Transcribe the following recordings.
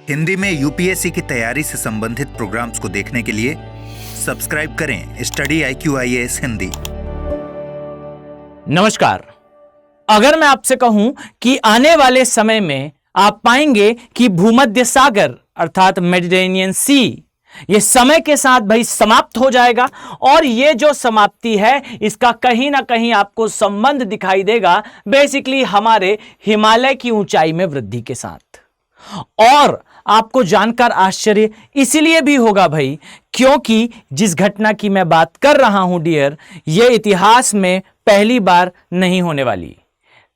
हिंदी में यूपीएससी की तैयारी से संबंधित प्रोग्राम्स को देखने के लिए सब्सक्राइब करें स्टडी IQ-IAS हिंदी। नमस्कार। अगर मैं आपसे कहूं कि आने वाले समय में आप पाएंगे कि भूमध्य सागर अर्थात मेडिटेरेनियन सी ये समय के साथ भाई समाप्त हो जाएगा, और ये जो समाप्ति है इसका कहीं ना कहीं आपको संबंध दिखाई देगा बेसिकली हमारे हिमालय की ऊंचाई में वृद्धि के साथ। और आपको जानकर आश्चर्य इसलिए भी होगा भाई, क्योंकि जिस घटना की मैं बात कर रहा हूं डियर, यह इतिहास में पहली बार नहीं होने वाली।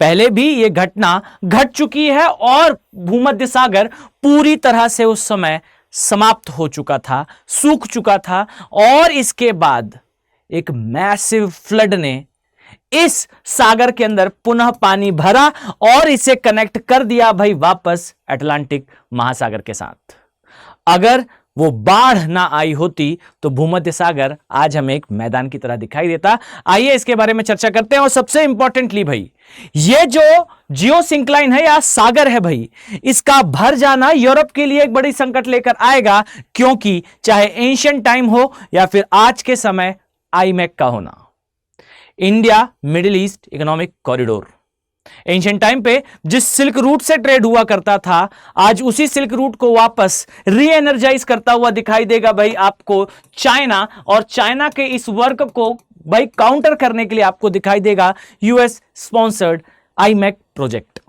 पहले भी यह घटना घट चुकी है और भूमध्य सागर पूरी तरह से उस समय समाप्त हो चुका था, सूख चुका था, और इसके बाद एक मैसिव फ्लड ने इस सागर के अंदर पुनः पानी भरा और इसे कनेक्ट कर दिया भाई वापस अटलांटिक महासागर के साथ। अगर वो बाढ़ ना आई होती तो भूमध्य सागर आज हमें एक मैदान की तरह दिखाई देता। आइए इसके बारे में चर्चा करते हैं। और सबसे इंपॉर्टेंटली भाई, ये जो जियो सिंक्लाइन है या सागर है भाई, इसका भर जाना यूरोप के लिए एक बड़ी संकट लेकर आएगा, क्योंकि चाहे एंशिएंट टाइम हो या फिर आज के समय आईमैक का होना, India middle east economic corridor, ancient time पे जिस सिल्क रूट से ट्रेड हुआ करता था, आज उसी सिल्क रूट को वापस री एनर्जाइज करता हुआ दिखाई देगा भाई आपको चाइना। और चाइना के इस वर्क को भाई काउंटर करने के लिए आपको दिखाई देगा यूएस स्पॉन्सर्ड आईमैक प्रोजेक्ट।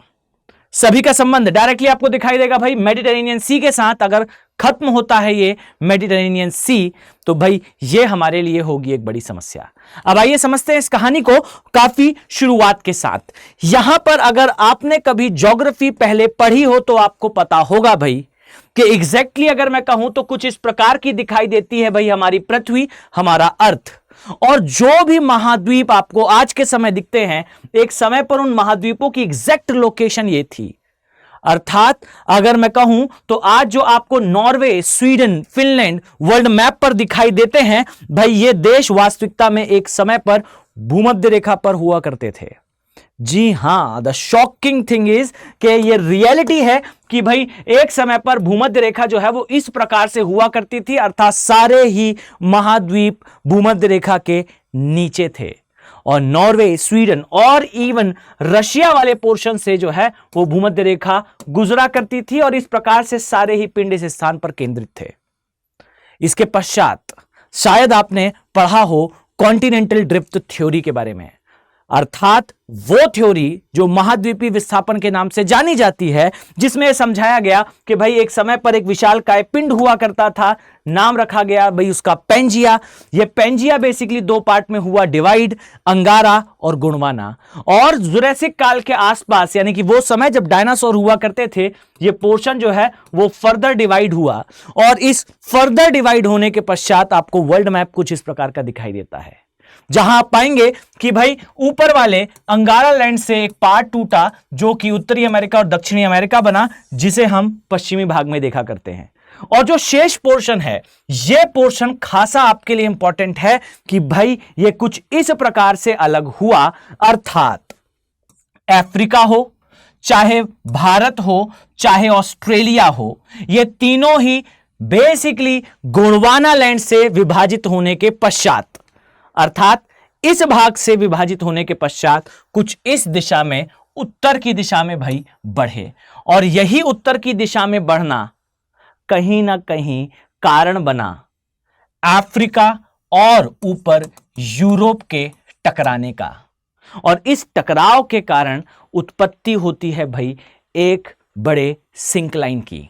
सभी का संबंध डायरेक्टली आपको दिखाई देगा भाई मेडिटेरेनियन सी के साथ। अगर खत्म होता है ये मेडिटेरेनियन सी तो भाई ये हमारे लिए होगी एक बड़ी समस्या। अब आइए समझते हैं इस कहानी को काफी शुरुआत के साथ। यहां पर अगर आपने कभी ज्योग्राफी पहले पढ़ी हो तो आपको पता होगा भाई कि एग्जैक्टली अगर मैं कहूं तो कुछ इस प्रकार की दिखाई देती है भाई हमारी पृथ्वी, हमारा अर्थ। और जो भी महाद्वीप आपको आज के समय दिखते हैं, एक समय पर उन महाद्वीपों की एग्जैक्ट लोकेशन ये थी। अर्थात अगर मैं कहूं तो आज जो आपको Norway, Sweden, Finland world map पर दिखाई देते हैं भाई, ये देश वास्तविकता में एक समय पर भूमध्य रेखा पर हुआ करते थे। जी हां, द शॉकिंग थिंग इज कि ये रियलिटी है कि भाई एक समय पर भूमध्य रेखा जो है वो इस प्रकार से हुआ करती थी, अर्थात सारे ही महाद्वीप भूमध्य रेखा के नीचे थे। और नॉर्वे, स्वीडन और इवन रशिया वाले पोर्शन से जो है वो भूमध्य रेखा गुजरा करती थी, और इस प्रकार से सारे ही पिंड इस स्थान पर केंद्रित थे। इसके पश्चात शायद आपने पढ़ा हो कॉन्टिनेंटल ड्रिफ्ट थ्योरी के बारे में, अर्थात वो थ्योरी जो महाद्वीपीय विस्थापन के नाम से जानी जाती है, जिसमें समझाया गया कि भाई एक समय पर एक विशालकाय पिंड हुआ करता था, नाम रखा गया भाई उसका पेंजिया। ये पेंजिया बेसिकली दो पार्ट में हुआ डिवाइड, अंगारा और गोंडवाना। और जुरासिक काल के आसपास, यानी कि वो समय जब डायनासोर हुआ करते थे, ये पोर्शन जो है वो फर्दर डिवाइड हुआ। और इस फर्दर डिवाइड होने के पश्चात आपको वर्ल्ड मैप कुछ इस प्रकार का दिखाई देता है, जहां आप पाएंगे कि भाई ऊपर वाले अंगारा लैंड से एक पार्ट टूटा जो कि उत्तरी अमेरिका और दक्षिणी अमेरिका बना, जिसे हम पश्चिमी भाग में देखा करते हैं। और जो शेष पोर्शन है, यह पोर्शन खासा आपके लिए इंपॉर्टेंट है कि भाई ये कुछ इस प्रकार से अलग हुआ। अर्थात अफ्रीका हो, चाहे भारत हो, चाहे ऑस्ट्रेलिया हो, ये तीनों ही बेसिकली गोंडवाना लैंड से विभाजित होने के पश्चात, अर्थात इस भाग से विभाजित होने के पश्चात कुछ इस दिशा में, उत्तर की दिशा में भाई बढ़े। और यही उत्तर की दिशा में बढ़ना कहीं ना कहीं कारण बना अफ्रीका और ऊपर यूरोप के टकराने का। और इस टकराव के कारण उत्पत्ति होती है भाई एक बड़े सिंक्लाइन की।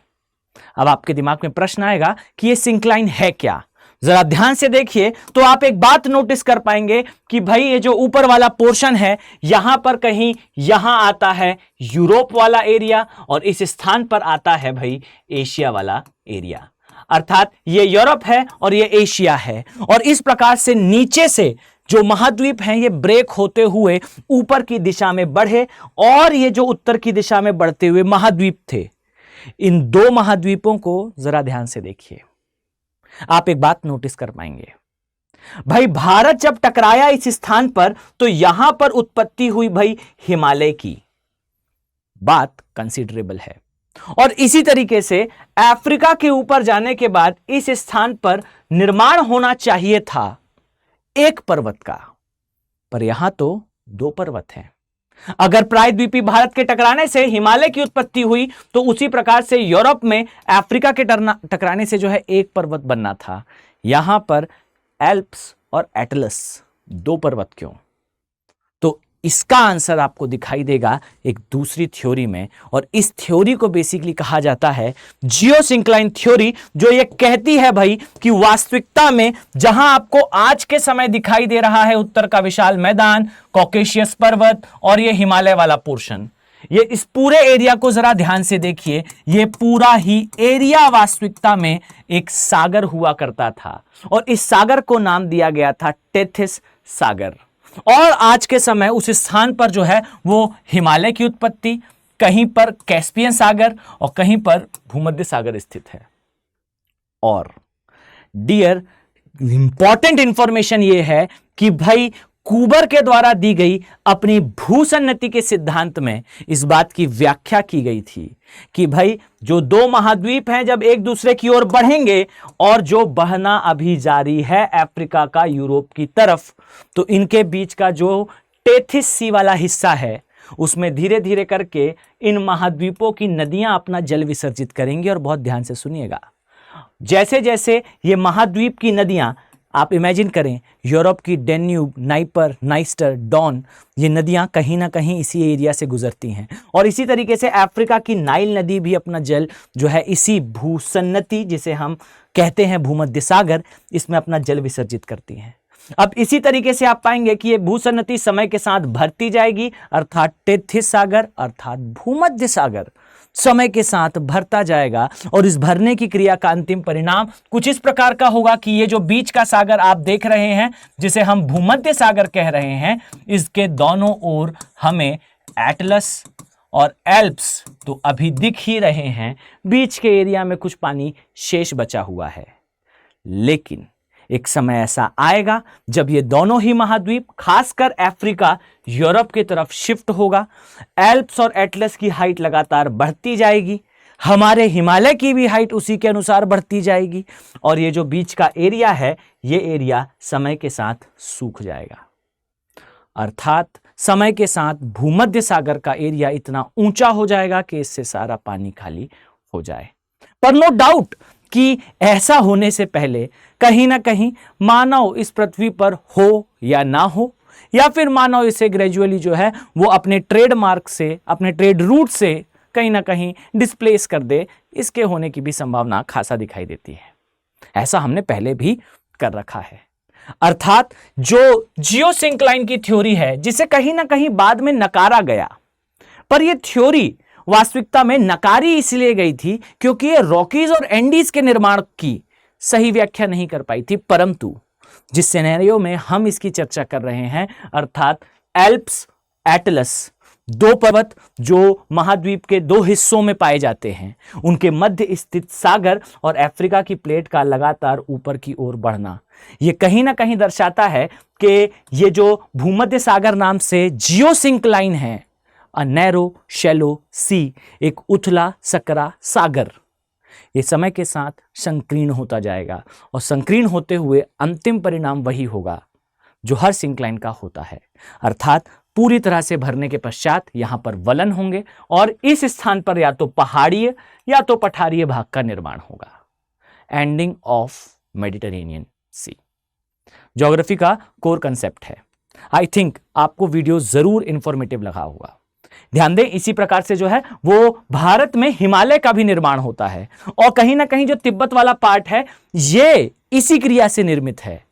अब आपके दिमाग में प्रश्न आएगा कि यह सिंक्लाइन है क्या। जरा ध्यान से देखिए तो आप एक बात नोटिस कर पाएंगे कि भाई ये जो ऊपर वाला पोर्शन है, यहां पर कहीं यहां आता है यूरोप वाला एरिया, और इस स्थान पर आता है भाई एशिया वाला एरिया। अर्थात ये यूरोप है और ये एशिया है। और इस प्रकार से नीचे से जो महाद्वीप हैं ये ब्रेक होते हुए ऊपर की दिशा में बढ़े, और ये जो उत्तर की दिशा में बढ़ते हुए महाद्वीप थे, इन दो महाद्वीपों को जरा ध्यान से देखिए। आप एक बात नोटिस कर पाएंगे भाई, भारत जब टकराया इस स्थान पर तो यहां पर उत्पत्ति हुई भाई हिमालय की। बात कंसीडरेबल है। और इसी तरीके से अफ्रीका के ऊपर जाने के बाद इस स्थान पर निर्माण होना चाहिए था एक पर्वत का, पर यहां तो दो पर्वत हैं। अगर प्रायद्वीपीय भारत के टकराने से हिमालय की उत्पत्ति हुई तो उसी प्रकार से यूरोप में अफ्रीका के टकराने से जो है एक पर्वत बनना था। यहां पर एल्प्स और एटलस दो पर्वत क्यों? तो इसका आंसर आपको दिखाई देगा एक दूसरी थ्योरी में, और इस थ्योरी को बेसिकली कहा जाता है जियोसिंक्लाइन थ्योरी, जो ये कहती है भाई कि वास्तविकता में जहां आपको आज के समय दिखाई दे रहा है उत्तर का विशाल मैदान, कॉकेशियस पर्वत और ये हिमालय वाला पोर्शन, ये इस पूरे एरिया को जरा ध्यान से देखिए, ये पूरा ही एरिया वास्तविकता में एक सागर हुआ करता था और इस सागर को नाम दिया गया था टेथिस सागर। और आज के समय उस स्थान पर जो है वो हिमालय की उत्पत्ति, कहीं पर कैस्पियन सागर और कहीं पर भूमध्य सागर स्थित है। और डियर, इंपॉर्टेंट इंफॉर्मेशन ये है कि भाई कूबर के द्वारा दी गई अपनी भूसन्नति के सिद्धांत में इस बात की व्याख्या की गई थी कि भाई जो दो महाद्वीप हैं जब एक दूसरे की ओर बढ़ेंगे और जो बहना अभी जारी है अफ्रीका का यूरोप की तरफ, तो इनके बीच का जो टेथिस सी वाला हिस्सा है उसमें धीरे धीरे करके इन महाद्वीपों की नदियां अपना जल विसर्जित करेंगी। और बहुत ध्यान से सुनिएगा, जैसे जैसे ये महाद्वीप की नदियां, आप इमेजिन करें यूरोप की डेन्यूब, नाइपर, नाइस्टर, डॉन, ये नदियां कहीं ना कहीं इसी एरिया से गुजरती हैं। और इसी तरीके से अफ्रीका की नाइल नदी भी अपना जल जो है इसी भूसन्नति, जिसे हम कहते हैं भूमध्य सागर, इसमें अपना जल विसर्जित करती हैं। अब इसी तरीके से आप पाएंगे कि ये भूसन्नति समय के साथ भरती जाएगी, अर्थात टेथिस सागर अर्थात भूमध्य सागर समय के साथ भरता जाएगा। और इस भरने की क्रिया का अंतिम परिणाम कुछ इस प्रकार का होगा कि ये जो बीच का सागर आप देख रहे हैं, जिसे हम भूमध्य सागर कह रहे हैं, इसके दोनों ओर हमें एटलस और एल्प्स तो अभी दिख ही रहे हैं, बीच के एरिया में कुछ पानी शेष बचा हुआ है। लेकिन एक समय ऐसा आएगा जब ये दोनों ही महाद्वीप, खासकर अफ्रीका, यूरोप की तरफ शिफ्ट होगा। एल्प्स और एटलस की हाइट लगातार बढ़ती जाएगी, हमारे हिमालय की भी हाइट उसी के अनुसार बढ़ती जाएगी, और ये जो बीच का एरिया है ये एरिया समय के साथ सूख जाएगा। अर्थात समय के साथ भूमध्य सागर का एरिया इतना ऊंचा हो जाएगा कि इससे सारा पानी खाली हो जाए। पर नो डाउट कि ऐसा होने से पहले कहीं ना कहीं मानव इस पृथ्वी पर हो या ना हो, या फिर मानव इसे ग्रेजुअली जो है वो अपने ट्रेडमार्क से, अपने ट्रेड रूट से कहीं ना कहीं डिस्प्लेस कर दे, इसके होने की भी संभावना खासा दिखाई देती है। ऐसा हमने पहले भी कर रखा है। अर्थात जो जियोसिंक्लाइन की थ्योरी है, जिसे कहीं ना कहीं बाद में नकारा गया, पर यह थ्योरी वास्तविकता में नकारी इसलिए गई थी क्योंकि ये रॉकीज और एंडीज के निर्माण की सही व्याख्या नहीं कर पाई थी। परंतु जिस सिनेरियो में हम इसकी चर्चा कर रहे हैं, अर्थात एल्प्स, एटलस, दो पर्वत जो महाद्वीप के दो हिस्सों में पाए जाते हैं, उनके मध्य स्थित सागर और अफ्रीका की प्लेट का लगातार ऊपर की ओर बढ़ना, ये कहीं ना कहीं दर्शाता है कि ये जो भूमध्य सागर नाम से जियोसिंक्लाइन है, अ नैरो शैलो सी, एक उथला सकरा सागर, ये समय के साथ संकीर्ण होता जाएगा और संकीर्ण होते हुए अंतिम परिणाम वही होगा जो हर सिंक्लाइन का होता है। अर्थात पूरी तरह से भरने के पश्चात यहां पर वलन होंगे और इस स्थान पर या तो पहाड़ीय या तो पठारीय भाग का निर्माण होगा। Ending of Mediterranean sea geography का कोर कंसेप्ट है। आई थिंक आपको वीडियो जरूर इंफॉर्मेटिव लगा होगा। ध्यान दें, इसी प्रकार से जो है वो भारत में हिमालय का भी निर्माण होता है और कहीं ना कहीं जो तिब्बत वाला पार्ट है ये इसी क्रिया से निर्मित है।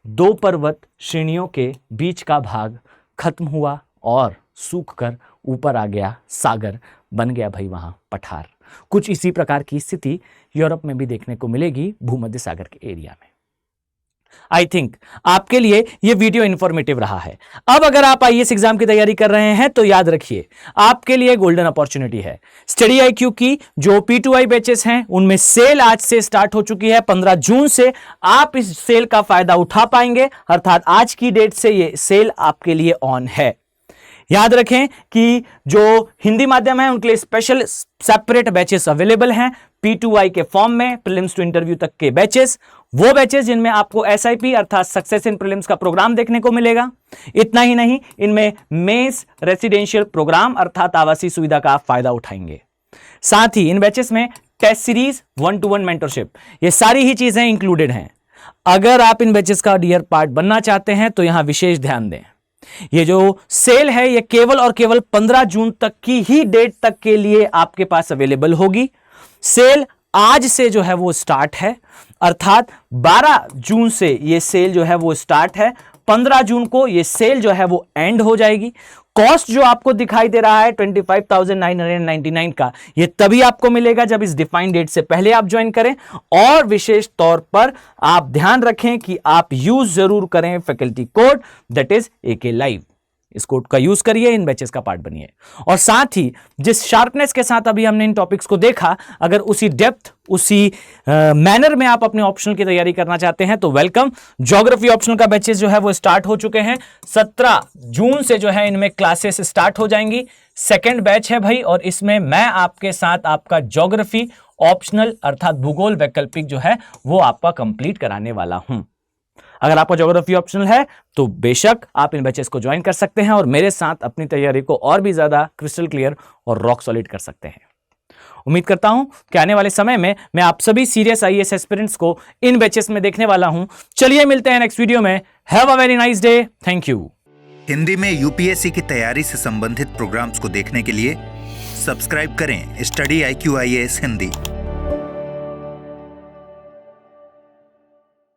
दो पर्वत श्रेणियों के बीच का भाग खत्म हुआ और सूखकर ऊपर आ गया सागर, बन गया भाई वहां पठार। कुछ इसी प्रकार की स्थिति यूरोप में भी देखने को मिलेगी भूमध्य सागर के एरिया में। आई थिंक आपके लिए यह वीडियो इंफॉर्मेटिव रहा है। अब अगर आप आईएएस एग्जाम की तैयारी कर रहे हैं तो याद रखिए आपके लिए गोल्डन अपॉर्चुनिटी है। स्टडी IQ की जो P2I बैचेस हैं उनमें सेल आज से स्टार्ट हो चुकी है। 15 जून से आप इस सेल का फायदा उठा पाएंगे, अर्थात आज की डेट से यह सेल आपके लिए ऑन है। याद रखें कि जो हिंदी माध्यम है उनके लिए स्पेशल सेपरेट बैचेस अवेलेबल हैं P2I के फॉर्म में, प्रीलिम्स टू इंटरव्यू तक के बैचेस, वो बैचेस जिनमें आपको SIP अर्थात सक्सेस इन प्रीलिम्स का प्रोग्राम देखने को मिलेगा। इतना ही नहीं, इनमें मेंस रेसिडेंशियल प्रोग्राम अर्थात आवासीय सुविधा का आप फायदा उठाएंगे। साथ ही इन बैचेस में टेस्ट सीरीज, 1-to-1 मेंटरशिप, ये सारी ही चीजें इंक्लूडेड हैं। अगर आप इन बैचेस का डियर पार्ट बनना चाहते हैं तो यहां विशेष ध्यान दें। ये जो सेल है ये केवल और केवल 15 जून तक की ही डेट तक के लिए आपके पास अवेलेबल होगी। सेल आज से जो है वो स्टार्ट है, अर्थात 12 जून से ये सेल जो है वो स्टार्ट है, 15 जून को ये सेल जो है वो एंड हो जाएगी। कॉस्ट जो आपको दिखाई दे रहा है 25,999 का, ये तभी आपको मिलेगा जब इस डिफाइंड डेट से पहले आप ज्वाइन करें। और विशेष तौर पर आप ध्यान रखें कि आप यूज जरूर करें faculty code that is AK live. इस कोड का यूज करिए, इन बैचेस का पार्ट बनिए। और साथ ही जिस शार्पनेस के साथ अभी हमने इन टॉपिक्स को देखा, अगर उसी डेप्थ उसी मैनर में आप अपने ऑप्शनल की तैयारी करना चाहते हैं तो वेलकम। ज्योग्राफी ऑप्शनल का बैचेस जो है वो स्टार्ट हो चुके हैं। 17 जून से जो है इनमें क्लासेस स्टार्ट हो जाएंगी। सेकेंड बैच है भाई, और इसमें मैं आपके साथ आपका ज्योग्राफी ऑप्शनल अर्थात भूगोल वैकल्पिक जो है वो आपका कंप्लीट कराने वाला हूं। अगर आपका ज्योग्राफी ऑप्शनल है तो बेशक आप इन बैचेस को ज्वाइन कर सकते हैं और मेरे साथ अपनी तैयारी को और भी ज्यादा क्रिस्टल क्लियर और रॉक सॉलिड कर सकते हैं। उम्मीद करता हूं कि आने वाले समय में मैं आप सभी सीरियस IAS एस्पिरेंट्स को इन बैचेस में देखने वाला हूं। चलिए मिलते हैं नेक्स्ट वीडियो में। Have a very nice day. Thank you. Hindi में UPSC की तैयारी से संबंधित प्रोग्राम्स को देखने के लिए सब्सक्राइब करें स्टडी IQ IAS हिंदी।